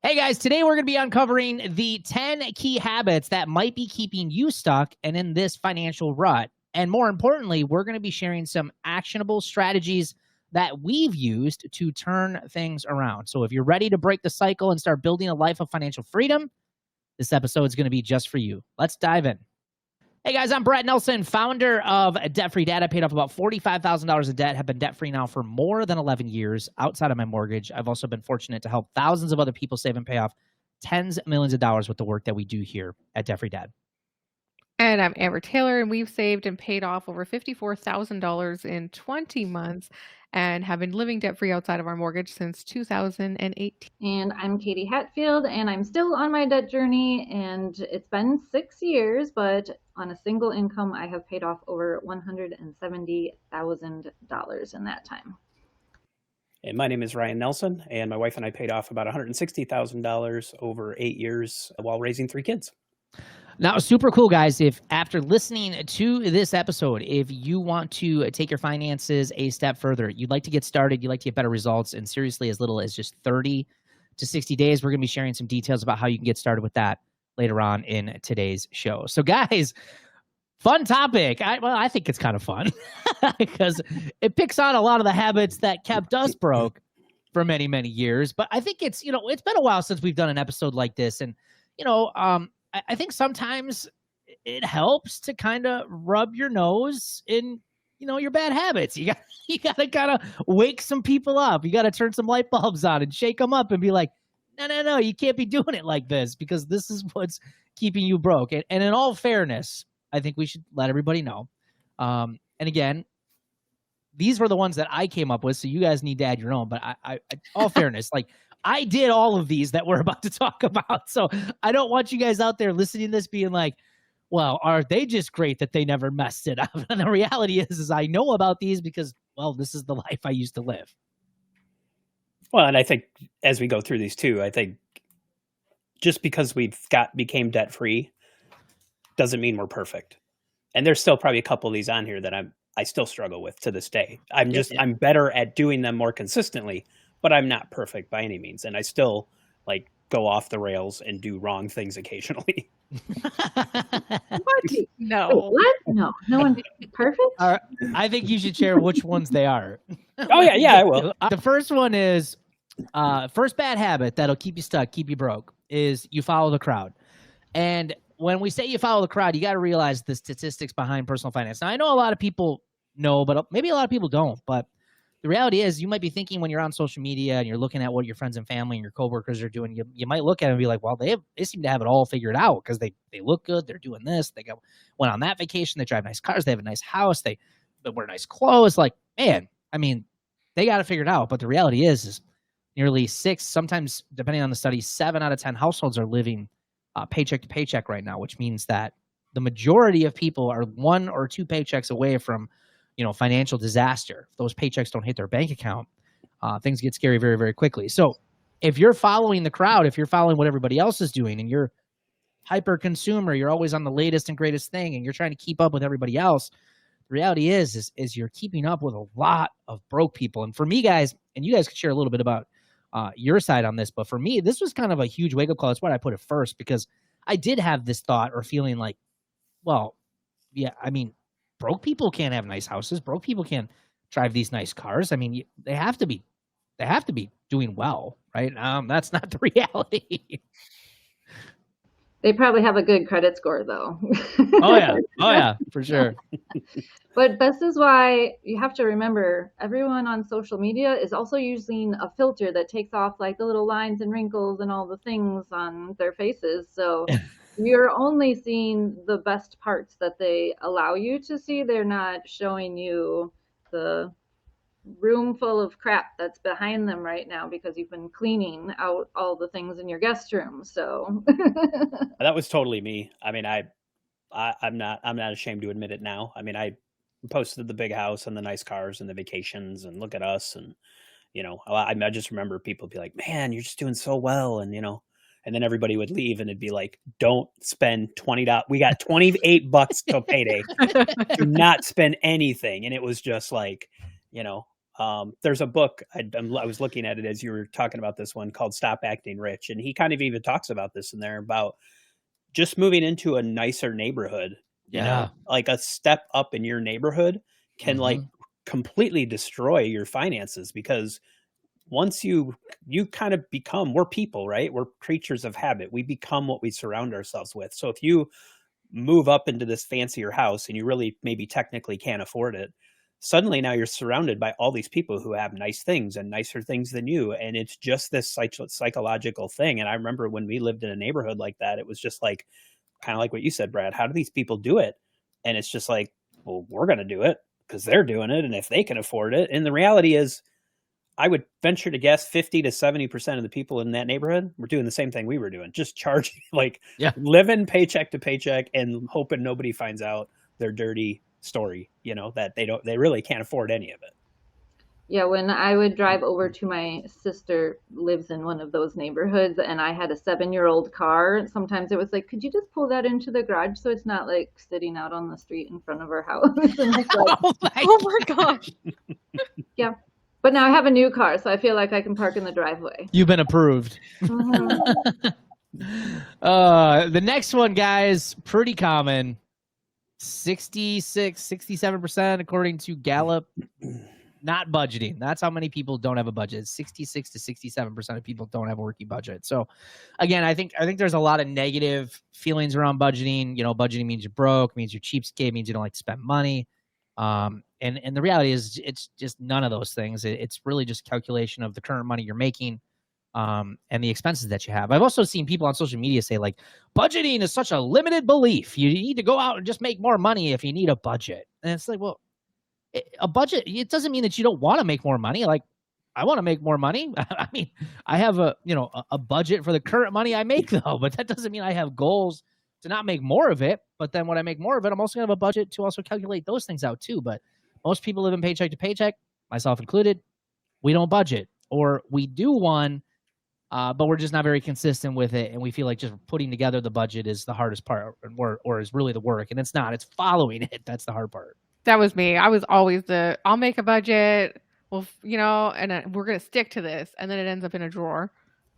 Hey guys, today we're going to be uncovering the 10 key habits that might be keeping you stuck and in this financial rut. And more importantly, we're going to be sharing some actionable strategies that we've used to turn things around. So if you're ready to break the cycle and start building a life of financial freedom, this episode is going to be just for you. Let's dive in. Hey guys, I'm Brett Nelson, founder of Debt Free Dad. I paid off about $45,000 of debt, have been debt free now for more than 11 years outside of my mortgage. I've also been fortunate to help thousands of other people save and pay off tens of millions of dollars with the work that we do here at Debt Free Dad. And I'm Amber Taylor, and we've saved and paid off over $54,000 in 20 months and have been living debt-free outside of our mortgage since 2018. And I'm Katie Hatfield, and I'm still on my debt journey, and it's been 6 years, but on a single income, I have paid off over $170,000 in that time. And my name is Ryan Nelson, and my wife and I paid off about $160,000 over 8 years while raising 3 kids. Now, super cool, guys. If after listening to this episode, if you want to take your finances a step further, you'd like to get started, you'd like to get better results, and seriously, as little as just 30 to 60 days, we're going to be sharing some details about how you can get started with that later on in today's show. So, guys, fun topic. I think it's kind of fun because it picks on a lot of the habits that kept us broke for many, many years. But I think it's been a while since we've done an episode like this, and I think sometimes it helps to kind of rub your nose in, your bad habits. You got to kind of wake some people up. You got to turn some light bulbs on and shake them up and be like, no, you can't be doing it like this because this is what's keeping you broke. And in all fairness, I think we should let everybody know. And again, these were the ones that I came up with, so you guys need to add your own. But I all fairness, like, I did all of these that we're about to talk about. So I don't want you guys out there listening to this being like, well, are they just great that they never messed it up? And the reality is I know about these because, well, this is the life I used to live. Well, and I think as we go through these too, I think just because became debt free doesn't mean we're perfect. And there's still probably a couple of these on here that I still struggle with to this day. I'm better at doing them more consistently, but I'm not perfect by any means. And I still go off the rails and do wrong things occasionally. What? No. What? No one's perfect. I think you should share which ones they are. Oh yeah, I will. The first one is, first bad habit that'll keep you stuck, keep you broke, is you follow the crowd. And when we say you follow the crowd, you got to realize the statistics behind personal finance. Now, I know a lot of people know, but maybe a lot of people don't. But the reality is you might be thinking when you're on social media and you're looking at what your friends and family and your coworkers are doing, you might look at it and be like, well, they seem to have it all figured out because they look good. They're doing this. They went on that vacation. They drive nice cars. They have a nice house. They wear nice clothes. Like, man, I mean, they got it figured out. But the reality is nearly 6, sometimes depending on the study, 7 out of 10 households are living paycheck to paycheck right now, which means that the majority of people are 1 or 2 paychecks away from financial disaster. If those paychecks don't hit their bank account, things get scary very, very quickly. So if you're following the crowd, if you're following what everybody else is doing and you're hyper consumer, you're always on the latest and greatest thing and you're trying to keep up with everybody else, the reality is you're keeping up with a lot of broke people. And for me, guys, and you guys could share a little bit about your side on this, but for me, this was kind of a huge wake-up call. That's why I put it first, because I did have this thought or feeling like, well, yeah, I mean, broke people can't have nice houses. Broke people can't drive these nice cars. I mean, they have to be doing well, right? That's not the reality. They probably have a good credit score, though. Oh yeah, for sure. But this is why you have to remember everyone on social media is also using a filter that takes off the little lines and wrinkles and all the things on their faces. So you're only seeing the best parts that they allow you to see. They're not showing you the room full of crap that's behind them right now because you've been cleaning out all the things in your guest room. So That was totally me. I mean, I'm not ashamed to admit it now. I mean, I posted the big house and the nice cars and the vacations and look at us. And, I just remember people be like, man, you're just doing so well. And, and then everybody would leave and it'd be like, don't spend $20. We got $28 till payday. Do not spend anything. And it was just like, There's a book, I was looking at it as you were talking about this one, called Stop Acting Rich. And he kind of even talks about this in there, about just moving into a nicer neighborhood, you know, like a step up in your neighborhood can like completely destroy your finances, because once you kind of become, we're people, right? We're creatures of habit. We become what we surround ourselves with. So if you move up into this fancier house and you really maybe technically can't afford it, suddenly now you're surrounded by all these people who have nice things and nicer things than you. And it's just this psychological thing. And I remember when we lived in a neighborhood like that, it was just like, kind of like what you said, Brad, how do these people do it? And it's just like, well, we're going to do it because they're doing it. And if they can afford it. And the reality is, I would venture to guess 50 to 70% of the people in that neighborhood were doing the same thing we were doing, just charging, like living paycheck to paycheck and hoping nobody finds out their dirty story, you know, that they really can't afford any of it. Yeah, when I would drive over to, my sister lives in one of those neighborhoods, and I had a 7-year-old car. Sometimes it was like, could you just pull that into the garage so it's not like sitting out on the street in front of our house? And it's like, oh my gosh. Yeah. But now I have a new car, so I feel like I can park in the driveway. You've been approved. Mhm. The next one, guys, pretty common. 66, 67%, according to Gallup, not budgeting. That's how many people don't have a budget. 66 to 67% of people don't have a working budget. So again, I think there's a lot of negative feelings around budgeting. You know, budgeting means you're broke, means you're cheapskate, means you don't like to spend money. And the reality is, it's just none of those things. It's really just calculation of the current money you're making, and the expenses that you have. I've also seen people on social media say, like, budgeting is such a limited belief. You need to go out and just make more money if you need a budget. And it's like, well, a budget, it doesn't mean that you don't want to make more money. Like, I want to make more money. I mean, I have a budget for the current money I make, though, but that doesn't mean I have goals to not make more of it. But then when I make more of it, I'm also going to have a budget to also calculate those things out too. But most people live in paycheck to paycheck, myself included. We don't budget, or we do one, but we're just not very consistent with it. And we feel like just putting together the budget is the hardest part, or is really the work. And it's not. It's following it. That's the hard part. That was me. I was always I'll make a budget. Well, you know, and we're going to stick to this. And then it ends up in a drawer.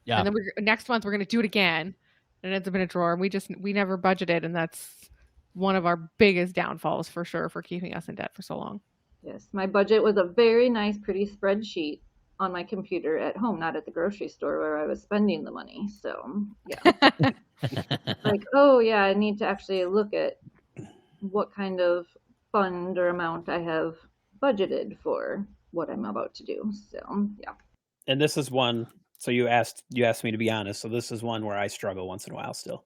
Yeah. And then next month we're going to do it again. And it ends up in a drawer. And we never budgeted. And that's one of our biggest downfalls for sure, for keeping us in debt for so long. Yes, my budget was a very nice, pretty spreadsheet on my computer at home, not at the grocery store where I was spending the money. So, yeah. Like, oh, yeah, I need to actually look at what kind of fund or amount I have budgeted for what I'm about to do. So, yeah. And this is one, so you asked me to be honest. So this is one where I struggle once in a while still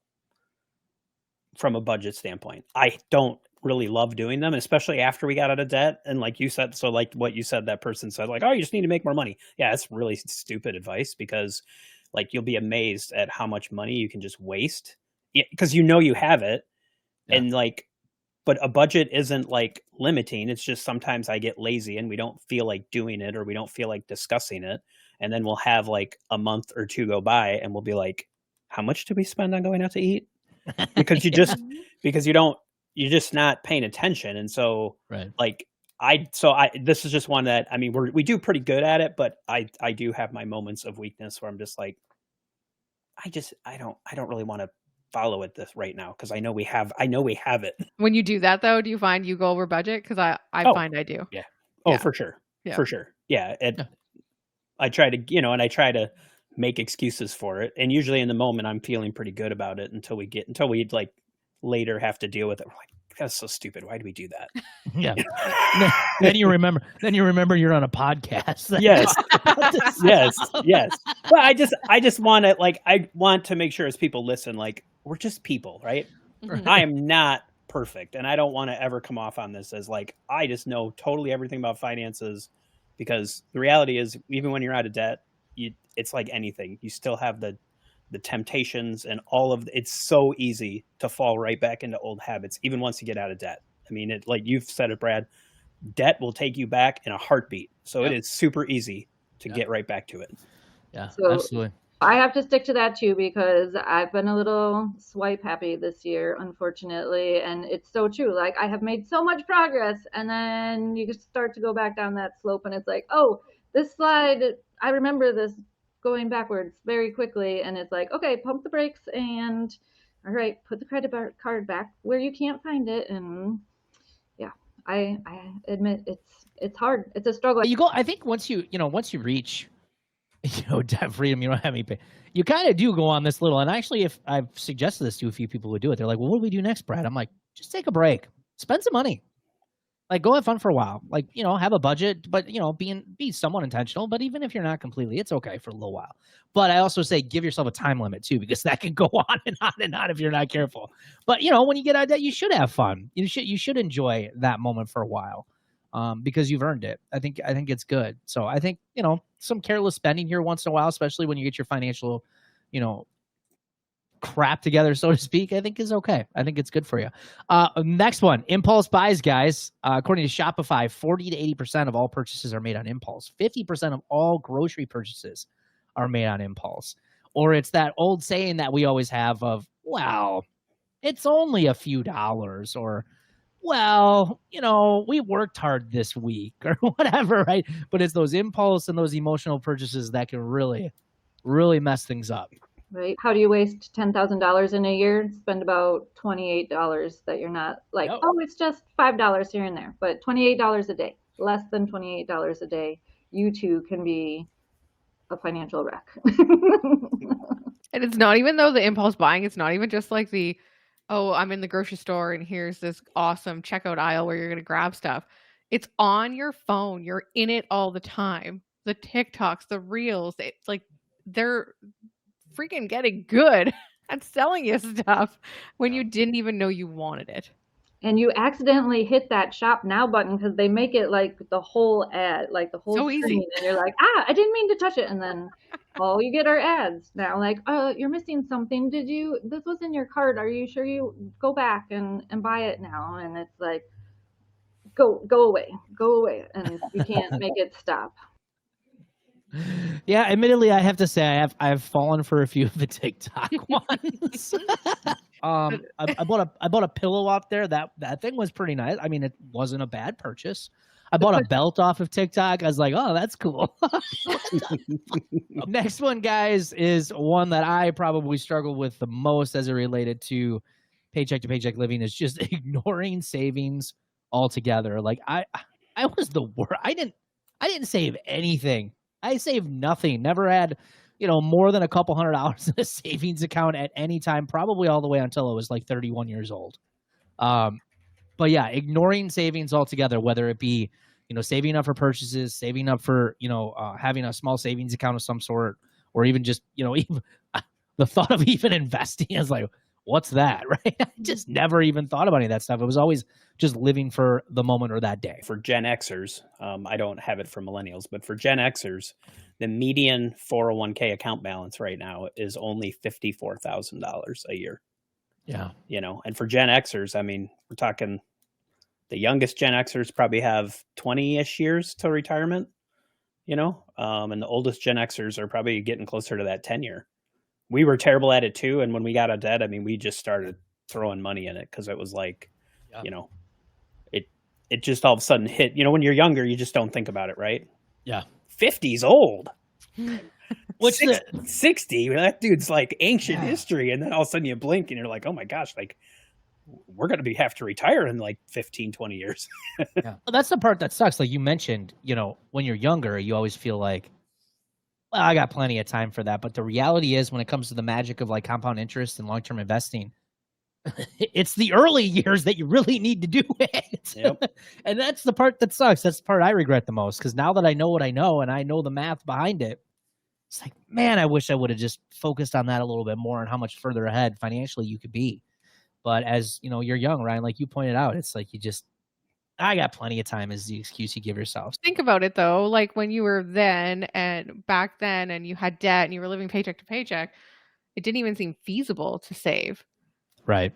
from a budget standpoint. I don't really love doing them, especially after we got out of debt. And like you said, so like what you said, that person said, like, oh, you just need to make more money. Yeah, that's really stupid advice, because like you'll be amazed at how much money you can just waste because you know you have it. Yeah. And like, but a budget isn't like limiting. It's just sometimes I get lazy and we don't feel like doing it, or we don't feel like discussing it. And then we'll have like a month or two go by and we'll be like, how much do we spend on going out to eat? Because you're just not paying attention. And so right. Like this is just one that, I mean, we do pretty good at it, but I do have my moments of weakness where I'm just like, I don't really want to follow it this right now, because I know we have it. When you do that though, do you find you go over budget? Because I find I do. Yeah. Oh, yeah. For sure. Yeah. For sure. Yeah. I try to make excuses for it, and usually in the moment I'm feeling pretty good about it until we like later have to deal with it. We're like, that's so stupid. Why do we do that? Yeah. Then you remember you're on a podcast. Yes. Yes. Well, I just want to, like, I want to make sure as people listen, like, we're just people, right? Mm-hmm. I am not perfect, and I don't want to ever come off on this as like, I just know totally everything about finances, because the reality is, even when you're out of debt, it's like anything. You still have the temptations and all of it's so easy to fall right back into old habits, even once you get out of debt. I mean, like you've said it, Brad, debt will take you back in a heartbeat. So It is super easy to get right back to it. Yeah, so absolutely. I have to stick to that too because I've been a little swipe happy this year, unfortunately. And it's so true. Like, I have made so much progress, and then you just start to go back down that slope, and it's like, oh, this slide, I remember this going backwards very quickly. And it's like, okay, pump the brakes and all right, put the credit card back where you can't find it. And yeah, I admit it's hard. It's a struggle. I think once you reach debt freedom, you don't have any pay. You kind of do go on this little, and actually, if I've suggested this to a few people who do it, they're like, well, what do we do next, Brad? I'm like, just take a break, spend some money, like go have fun for a while, like, have a budget, but be somewhat intentional. But even if you're not completely, it's okay for a little while. But I also say give yourself a time limit too, because that can go on and on and on if you're not careful. But when you get out of debt, you should have fun. You should enjoy that moment for a while. Because you've earned it. I think it's good. So I think, some careless spending here once in a while, especially when you get your financial, crap together, so to speak, I think is okay. I think it's good for you. Next one, impulse buys, guys. According to Shopify, 40 to 80% of all purchases are made on impulse. 50% of all grocery purchases are made on impulse. Or it's that old saying that we always have of, well, it's only a few dollars, or, well, we worked hard this week, or whatever, right? But it's those impulse and those emotional purchases that can really, really mess things up. Right? How do you waste $10,000 in a year? Spend about $28 that you're not like, Yep. oh, it's just $5 here and there, but $28 a day, less than $28 a day, you too can be a financial wreck. And it's not even though the impulse buying, it's not even just like the, oh, I'm in the grocery store and here's this awesome checkout aisle where you're going to grab stuff. It's on your phone. You're in it all the time. The TikToks, the reels, it's like they're freaking getting good at selling you stuff when you didn't even know you wanted it. And you accidentally hit that shop now button because they make it like the whole ad, like the whole So screen. easy. And you're like, I didn't mean to touch it. And then all you get are ads now, like, you're missing something. This was in your cart. Are you sure you go back and buy it now? And it's like, go away. And you can't make it stop. Yeah, admittedly, I have to say I've fallen for a few of the TikTok ones. I bought a pillow off there. That thing was pretty nice. I mean, it wasn't a bad purchase. I bought a belt off of TikTok. I was like, oh, that's cool. Next one, guys, is one that I probably struggled with the most as it related to paycheck to paycheck living, is just ignoring savings altogether. Like I was the worst. I didn't save anything. I saved nothing. Never had, more than a couple $100s in a savings account at any time, probably all the way until I was like 31 years old. But yeah, ignoring savings altogether, whether it be, saving up for purchases, saving up for, having a small savings account of some sort, or even just, even the thought of even investing is like, what's that, right? I just never even thought about any of that stuff. It was always just living for the moment or that day. For Gen Xers, I don't have it for millennials, but for Gen Xers, the median 401k account balance right now is only $54,000 a year. Yeah. And for Gen Xers, I mean, we're talking the youngest Gen Xers probably have 20-ish years till retirement, and the oldest Gen Xers are probably getting closer to that 10-year. We were terrible at it too. And when we got out of debt, I mean, we just started throwing money in it because it was like, it just all of a sudden hit. When you're younger, you just don't think about it, right? Yeah. 50's old. What's 60? That dude's like ancient history. And then all of a sudden you blink and you're like, oh my gosh, like we're going to have to retire in like 15, 20 years. Yeah. Well, that's the part that sucks. Like you mentioned, when you're younger, you always feel like, well, I got plenty of time for that. But the reality is when it comes to the magic of like compound interest and long-term investing, it's the early years that you really need to do it. Yep. And that's the part that sucks. That's the part I regret the most. Because now that I know what I know and I know the math behind it, it's like, man, I wish I would have just focused on that a little bit more and how much further ahead financially you could be. But as you're young, Ryan, like you pointed out, it's like I got plenty of time is the excuse you give yourself. Think about it though, like when you were back then and you had debt and you were living paycheck to paycheck, it didn't even seem feasible to save. Right.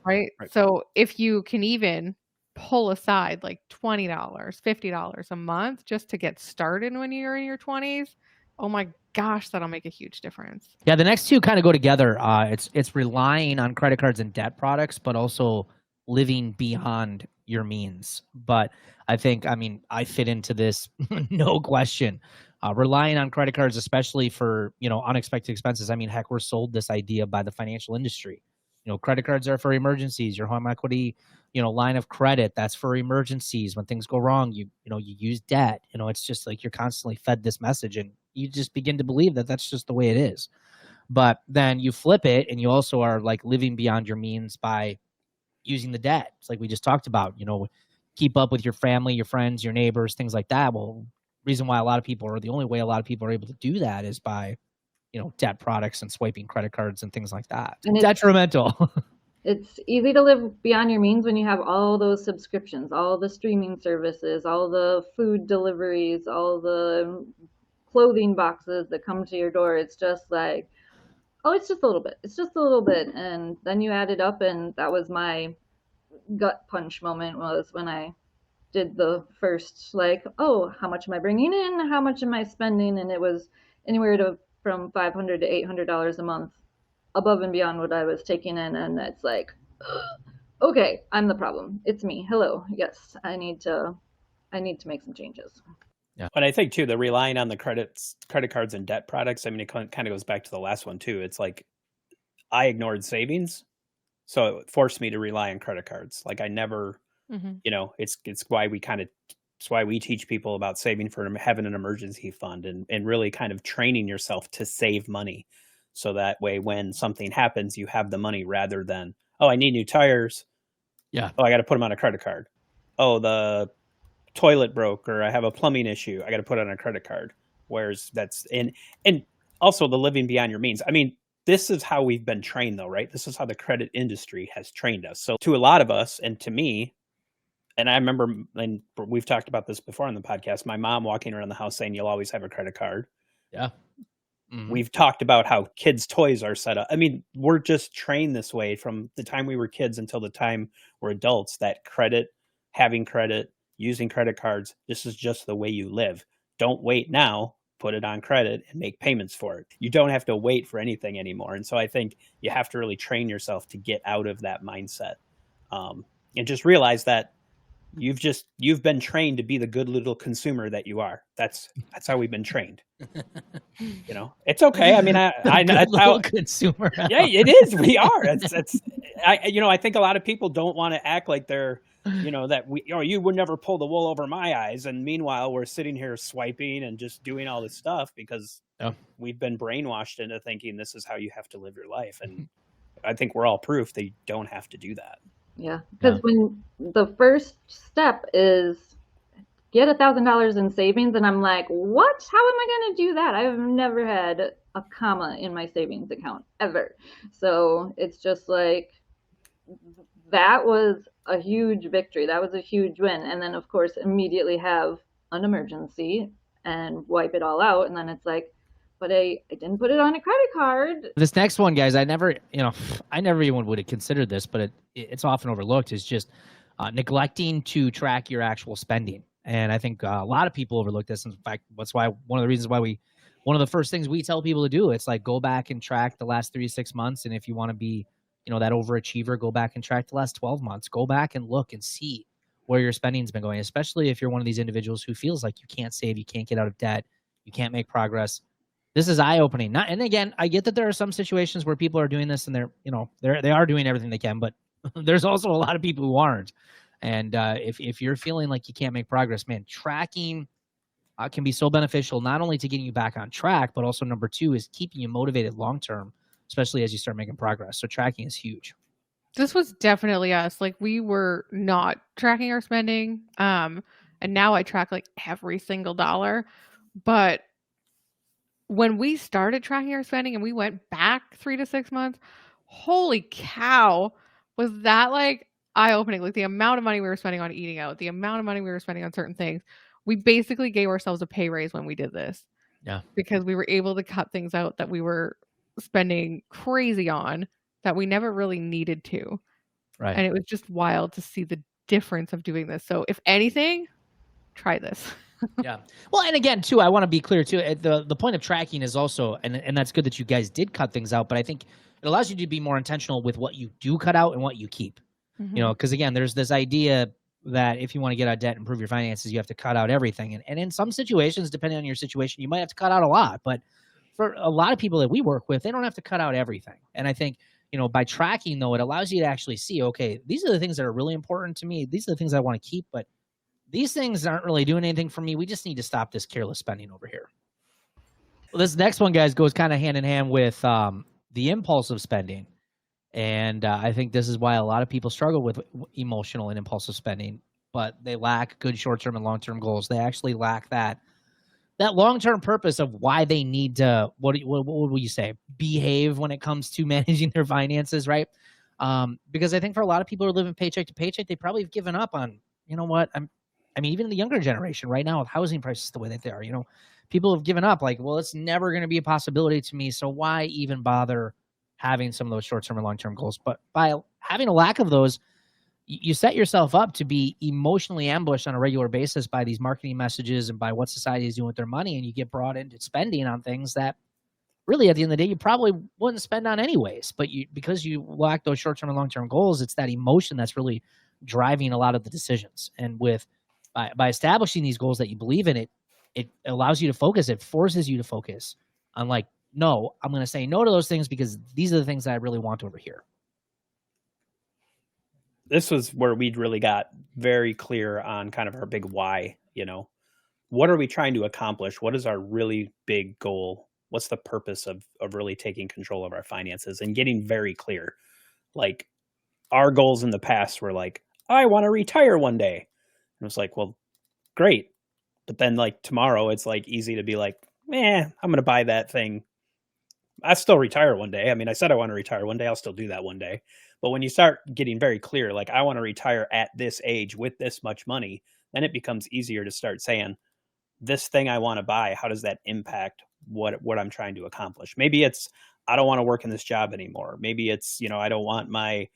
So if you can even pull aside like $20, $50 a month just to get started when you're in your 20s, oh my gosh, that'll make a huge difference. Yeah, the next two kind of go together. It's relying on credit cards and debt products, but also living beyond your means. But I think, I mean, I fit into this, no question. Relying on credit cards, especially for, you know, unexpected expenses. I mean, heck, we're sold this idea by the financial industry. You know, credit cards are for emergencies. Your home equity, you know, line of credit, that's for emergencies. When things go wrong, you use debt. You know, it's just like you're constantly fed this message, and you just begin to believe that that's just the way it is. But then you flip it, and you also are like living beyond your means by using the debt. It's like we just talked about, you know, keep up with your family, your friends, your neighbors, things like that. Well, reason why a lot of people, or the only way a lot of people are able to do that, is by, you know, debt products and swiping credit cards and things like that. And it's detrimental. It's easy to live beyond your means when you have all those subscriptions, all the streaming services, all the food deliveries, all the clothing boxes that come to your door. It's just like, oh, it's just a little bit. It's just a little bit. And then you add it up, and that was my gut punch moment, was when I did the first, like, oh, how much am I bringing in? How much am I spending? And it was anywhere from $500 to $800 a month above and beyond what I was taking in. And it's like, okay, I'm the problem. It's me. Hello. Yes, I need to make some changes. Yeah. But I think too, the relying on the credit cards and debt products, I mean, it kind of goes back to the last one too. It's like I ignored savings, so it forced me to rely on credit cards. Like I never, you know, it's why we teach people about saving for having an emergency fund, and really kind of training yourself to save money. So that way, when something happens, you have the money, rather than, oh, I need new tires. Yeah. Oh, I got to put them on a credit card. Oh, the toilet broke, or I have a plumbing issue, I got to put it on a credit card. Whereas that's, and also the living beyond your means. I mean, this is how we've been trained though, right? This is how the credit industry has trained us. So to a lot of us, and to me, and I remember, and we've talked about this before on the podcast, my mom walking around the house saying, you'll always have a credit card. Yeah. Mm-hmm. We've talked about how kids' toys are set up. I mean, we're just trained this way from the time we were kids until the time we're adults, that credit, having credit, using credit cards, this is just the way you live. Don't wait now, put it on credit and make payments for it. You don't have to wait for anything anymore. And so I think you have to really train yourself to get out of that mindset, and just realize that you've been trained to be the good little consumer that you are. That's how we've been trained. You know, it's okay. I mean, I know little consumer. Yeah, it is. We are. I think a lot of people don't want to act like they're, you know, that you would never pull the wool over my eyes. And meanwhile, we're sitting here swiping and just doing all this stuff because we've been brainwashed into thinking this is how you have to live your life. And I think we're all proof that you don't have to do that. Yeah, because when the first step is get $1,000 in savings, and I'm like, what? How am I going to do that? I've never had a comma in my savings account ever. So it's just like, that was a huge victory. That was a huge win. And then of course, immediately have an emergency and wipe it all out. And then it's like, but I didn't put it on a credit card. This next one, guys, I never even would have considered this, but it's often overlooked, is just neglecting to track your actual spending. And I think a lot of people overlook this. In fact, that's why one of the reasons why one of the first things we tell people to do, it's like, go back and track the last 3 to 6 months. And if you want to be, you know, that overachiever, go back and track the last 12 months. Go back and look and see where your spending's been going, especially if you're one of these individuals who feels like you can't save, you can't get out of debt, you can't make progress. This is eye-opening. And again, I get that there are some situations where people are doing this and they are doing everything they can, but there's also a lot of people who aren't. And if you're feeling like you can't make progress, man, tracking can be so beneficial, not only to getting you back on track, but also number 2 is keeping you motivated long-term, especially as you start making progress. So tracking is huge. This was definitely us. Like, we were not tracking our spending. And now I track like every single dollar. But when we started tracking our spending and we went back 3 to 6 months, holy cow, was that like eye-opening. Like, the amount of money we were spending on eating out, the amount of money we were spending on certain things. We basically gave ourselves a pay raise when we did this. Yeah. Because we were able to cut things out that we were spending crazy on that we never really needed to. Right. And it was just wild to see the difference of doing this. So if anything, try this. Yeah. Well, and again, too, I want to be clear too. The point of tracking is also, and that's good that you guys did cut things out, but I think it allows you to be more intentional with what you do cut out and what you keep. You know, because again, there's this idea that if you want to get out of debt and improve your finances, you have to cut out everything. And in some situations, depending on your situation, you might have to cut out a lot. But for a lot of people that we work with, they don't have to cut out everything. And I think, you know, by tracking, though, it allows you to actually see, okay, these are the things that are really important to me. These are the things I want to keep, but these things aren't really doing anything for me. We just need to stop this careless spending over here. Well, this next one, guys, goes kind of hand in hand with the impulsive spending. And I think this is why a lot of people struggle with emotional and impulsive spending, but they lack good short-term and long-term goals. They actually lack that long-term purpose of why they need to, what would you say, behave when it comes to managing their finances, right? Because I think for a lot of people who are living paycheck to paycheck, they probably have given up on, you know what, I mean, even the younger generation right now with housing prices the way that they are, you know, people have given up like, well, it's never going to be a possibility to me. So why even bother having some of those short-term and long-term goals? But by having a lack of those, you set yourself up to be emotionally ambushed on a regular basis by these marketing messages and by what society is doing with their money. And you get brought into spending on things that really at the end of the day, you probably wouldn't spend on anyways, but because you lack those short-term and long-term goals, it's that emotion that's really driving a lot of the decisions. And by establishing these goals that you believe in, it allows you to focus. It forces you to focus on like, no, I'm going to say no to those things because these are the things that I really want over here. This was where we really got very clear on kind of our big why, you know, what are we trying to accomplish? What is our really big goal? What's the purpose of really taking control of our finances and getting very clear? Like our goals in the past were like, I want to retire one day. And it's like, well, great. But then like tomorrow, it's like easy to be like, I'm going to buy that thing. I still retire one day. I mean, I said I want to retire one day. I'll still do that one day. But when you start getting very clear, like I want to retire at this age with this much money, then it becomes easier to start saying, this thing I want to buy, how does that impact what I'm trying to accomplish? Maybe it's, I don't want to work in this job anymore. Maybe it's, you know, I don't want my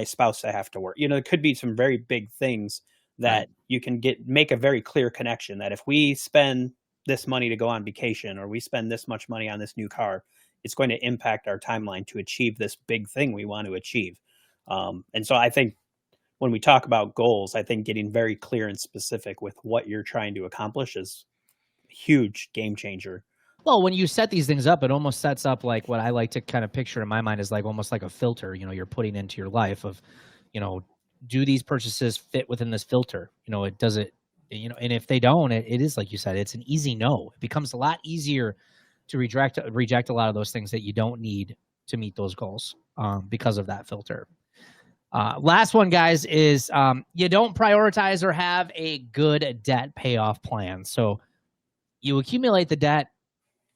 spouse to have to work. You know, it could be some very big things that you can make a very clear connection that if we spend this money to go on vacation or we spend this much money on this new car, it's going to impact our timeline to achieve this big thing we want to achieve. And so I think when we talk about goals, I think getting very clear and specific with what you're trying to accomplish is a huge game changer. Well, when you set these things up, it almost sets up like what I like to kind of picture in my mind is like almost like a filter, you know, you're putting into your life of, you know, do these purchases fit within this filter? You know, it does it, you know, and if they don't, it is like you said, it's an easy no. It becomes a lot easier to reject a lot of those things that you don't need to meet those goals because of that filter. Last one, guys, is you don't prioritize or have a good debt payoff plan. So you accumulate the debt,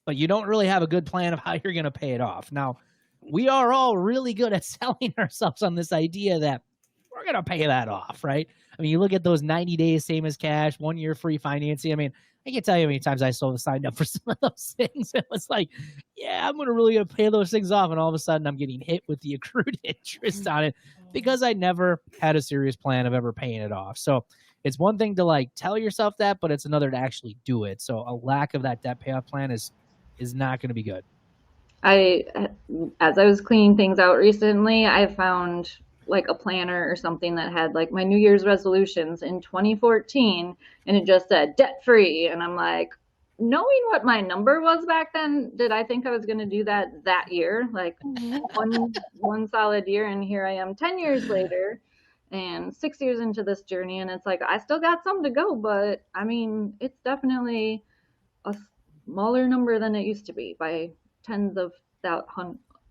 but you don't really have a good plan of how you're going to pay it off. Now, we are all really good at selling ourselves on this idea that we're going to pay that off, right? I mean, you look at those 90 days, same as cash, 1 year free financing. I mean, I can't tell you how many times I signed up for some of those things. It was like, yeah, I'm really going to pay those things off. And all of a sudden I'm getting hit with the accrued interest on it because I never had a serious plan of ever paying it off. So it's one thing to like tell yourself that, but it's another to actually do it. So a lack of that debt payoff plan is not going to be good. As I was cleaning things out recently, I found like a planner or something that had like my New Year's resolutions in 2014, and it just said debt free. And I'm like, knowing what my number was back then, did I think I was going to do that year? Like one solid year, and here I am 10 years later and 6 years into this journey, and it's like I still got some to go, but I mean, it's definitely a smaller number than it used to be by tens of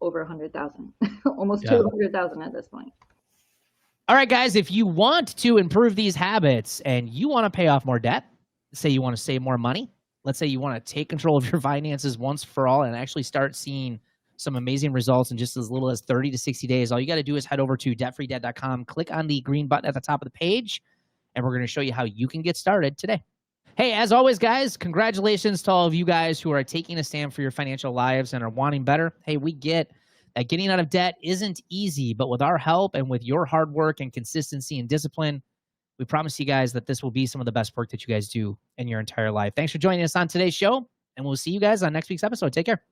over 100,000, almost 200,000 at this point. All right, guys, if you want to improve these habits and you want to pay off more debt, say you want to save more money, let's say you want to take control of your finances once for all and actually start seeing some amazing results in just as little as 30 to 60 days, all you got to do is head over to debtfreedebt.com, click on the green button at the top of the page, and we're going to show you how you can get started today. Hey, as always, guys, congratulations to all of you guys who are taking a stand for your financial lives and are wanting better. Hey, we get that getting out of debt isn't easy, but with our help and with your hard work and consistency and discipline, We promise you guys that this will be some of the best work that you guys do in your entire life. Thanks for joining us on today's show, and we'll see you guys on next week's episode. Take care.